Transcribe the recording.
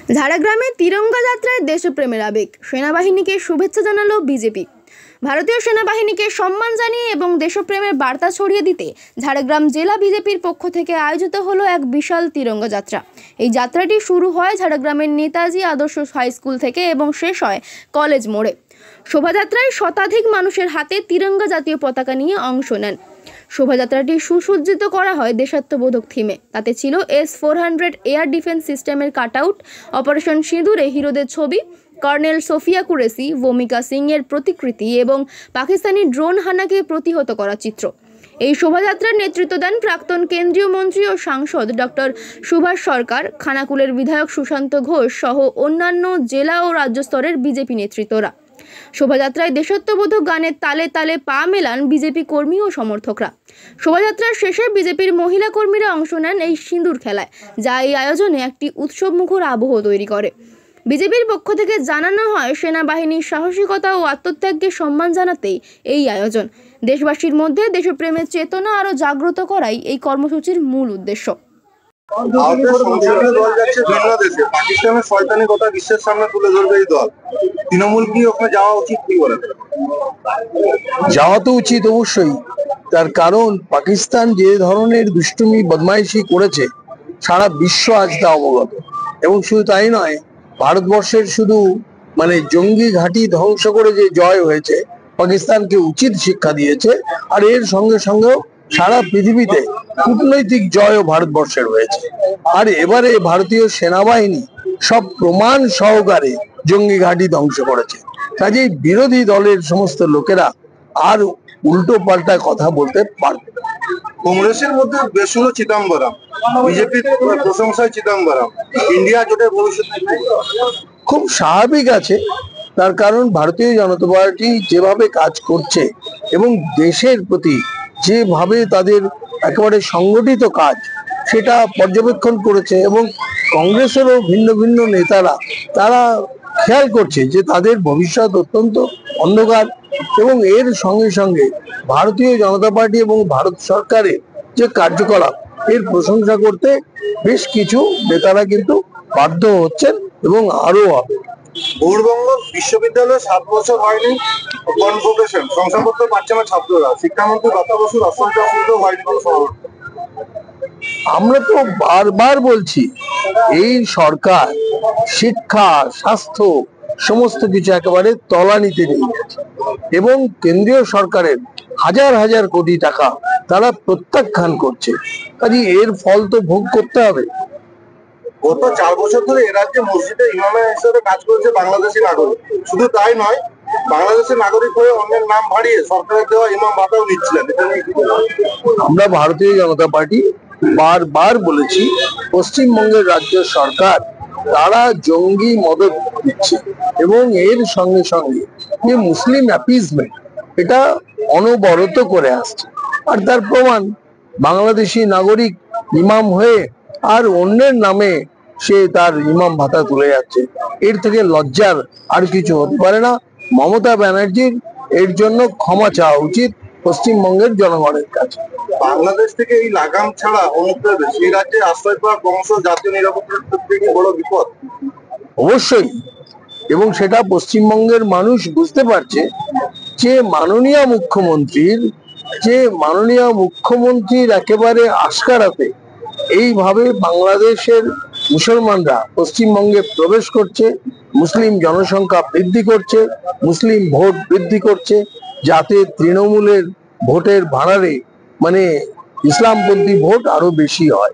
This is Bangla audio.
ঝাড়গ্রামে তিরঙ্গা যাত্রায় দেশপ্রেমের আবেগ, সেনাবাহিনীকে শুভেচ্ছা জানালো বিজেপি। ভারতীয় সেনাবাহিনীকে সম্মান জানিয়ে এবং দেশপ্রেমের বার্তা ছড়িয়ে দিতে ঝাড়গ্রাম জেলা বিজেপির পক্ষ থেকে আয়োজিত হলো এক বিশাল তিরঙ্গা যাত্রা। এই যাত্রাটি শুরু হয় ঝাড়গ্রামের নেতাজি আদর্শ হাই স্কুল থেকে এবং শেষ হয় কলেজ মোড়ে। শোভাযাত্রায় শতাধিক মানুষের হাতে তিরঙ্গা জাতীয় পতাকা নিয়ে অংশ নেন। শোভাযাত্রাটি সুসজ্জিত করা হয় দেশাত্মবোধক থিমে। তাতে ছিল S-400 এয়ার ডিফেন্স সিস্টেমের কাটআউট, অপারেশন সিঁদুরে হিরোদের ছবি, কর্নেল সোফিয়া কুরেশি, ভূমিকা সিং এর প্রতিকৃতি এবং পাকিস্তানি ড্রোন হানাকে প্রতিহত করা চিত্র। এই শোভাযাত্রার নেতৃত্ব দেন প্রাক্তন কেন্দ্রীয় মন্ত্রী ও সাংসদ ডক্টর সুভাষ সরকার, খানাকুলের বিধায়ক সুশান্ত ঘোষ সহ অন্যান্য জেলা ও রাজ্য স্তরের বিজেপি নেতৃত্বরা। শোভাযাত্রায় দেশাত্মবোধক গানের তালে তালে পা মেলান বিজেপি কর্মী ও সমর্থকরা। শোভাযাত্রার শেষে বিজেপির মহিলা কর্মীরা অংশ নেন এই সিঁদুর খেলায়, যা এই আয়োজনে একটি উৎসবমুখর আবহ তৈরি করে। বিজেপির পক্ষ থেকে জানানো হয়, সেনাবাহিনীর সাহসিকতা ও আত্মত্যাগকে সম্মান জানাতেই এই আয়োজন। দেশবাসীর মধ্যে দেশপ্রেমের চেতনা আরও জাগ্রত করাই এই কর্মসূচির মূল উদ্দেশ্য। পাকিস্তানের শয়তানি কথা বিশ্বের সামনে তুলে ধরবে এই দল। তৃণমূল কি ওখানে যাওয়া উচিত, কি বলে? যাওয়া তো উচিত অবশ্যই, তার কারণ পাকিস্তান যে ধরনের দুষ্টুমি বদমাইশি করেছে সারা বিশ্ব আজ তা অবগত। এবং শুধু তাই নয়, ভারতবর্ষের শুধু জঙ্গি ঘাঁটি ধ্বংস করে যে জয় হয়েছে, পাকিস্তানকে উচিত শিক্ষা দিয়েছে। আর এর সঙ্গে সঙ্গেও সারা পৃথিবীতে কূটনৈতিক জয়ও ভারতবর্ষের হয়েছে। আর এবারে ভারতীয় সেনাবাহিনী সব প্রমাণ সহকারে জঙ্গি ঘাঁটি ধ্বংস করেছে। কাজেই বিরোধী দলের সমস্ত লোকেরা আর উল্টো পাল্টা কথা বলতে পারবে। কংগ্রেসের মধ্যে বেশ হলো চিদম্বরম, বিজেপির প্রশংসায় চিদম্বরম, ইন্ডিয়া জোটের ভবিষ্যৎ খুব স্বাভাবিক আছে। তার কারণ ভারতীয় জনতা পার্টি যেভাবে কাজ করছে এবং দেশের প্রতি যেভাবে তাদের একেবারে সংগঠিত কাজ, সেটা পর্যবেক্ষণ করেছে। এবং কংগ্রেসেরও ভিন্ন ভিন্ন নেতারা তারা খেয়াল করছে যে তাদের ভবিষ্যৎ অত্যন্ত অন্ধকার। এবং এর সঙ্গে সঙ্গে ভারতীয় জনতা পার্টি এবং ভারত সরকারের যে কার্যকলাপ, এর প্রশংসা করতে বেশ কিছু নেতারা কিন্তু বাধ্য হচ্ছেন এবং আরো হবে। গৌরবঙ্গ বিশ্ববিদ্যালয়ে 7 বছর হয়নি কনভোকেশন, শংসাপত্র পাচ্ছে না ছাত্ররা। শিক্ষামন্ত্রী লতা বসুর অসন্তোষ হয়নি কোনো সমাবেশ। আমরা তো বারবার বলছি, এই সরকার শিক্ষা, স্বাস্থ্য সমস্ত কিছু একেবারে তলানিতে নিয়ে গেছে এবং কেন্দ্রীয় সরকারের হাজার হাজার কোটি টাকা তারা প্রত্যাখ্যান করছে। কাজে এর ফল তো ভোগ করতে হবে। গত 4 বছর ধরে এ রাজ্যে মসজিদে ইমাম হিসেবে কাজ করেছে বাংলাদেশি নাগরিক। শুধু তাই নয়, বাংলাদেশের নাগরিক হয়ে অন্যের নাম ভাড়িয়ে সরকারের দেওয়া ইমাম ভাতাও নিচ্ছিলেন। আমরা ভারতীয় জনতা পার্টি বারবার বলেছি, পশ্চিমবঙ্গের রাজ্য সরকার তারা জঙ্গি মদত দিচ্ছে এবং এর সঙ্গে সঙ্গে যে মুসলিম অ্যাপিজমেন্ট, এটা অনবরত করে আসছে। আর তার প্রমাণ, বাংলাদেশি নাগরিক ইমাম হয়ে আর অন্যের নামে সে তার ইমাম ভাতা তুলে যাচ্ছে। এর থেকে লজ্জার আর কিছু হতে পারে না। মমতা ব্যানার্জির এর জন্য ক্ষমা চাওয়া উচিত পশ্চিমবঙ্গের জনগণের কাছে। বাংলাদেশ থেকে এই লাগাম ছাড়া অনুপ্রবেশ এই রাজ্যে আশ্রয় পাওয়ার ক্রমশ জাতীয় নিরাপত্তার থেকে বড় বিপদ। অবশ্যই, এবং সেটা পশ্চিমবঙ্গের মানুষ বুঝতে পারছে যে মাননীয় মুখ্যমন্ত্রীর একেবারে আশকারাতে এইভাবে বাংলাদেশের মুসলমানরা পশ্চিমবঙ্গে প্রবেশ করছে, মুসলিম জনসংখ্যা বৃদ্ধি করছে, মুসলিম ভোট বৃদ্ধি করছে, যাতে তৃণমূলের ভোটের ভাড়ারে ইসলামপন্থী ভোট আরো বেশি হয়।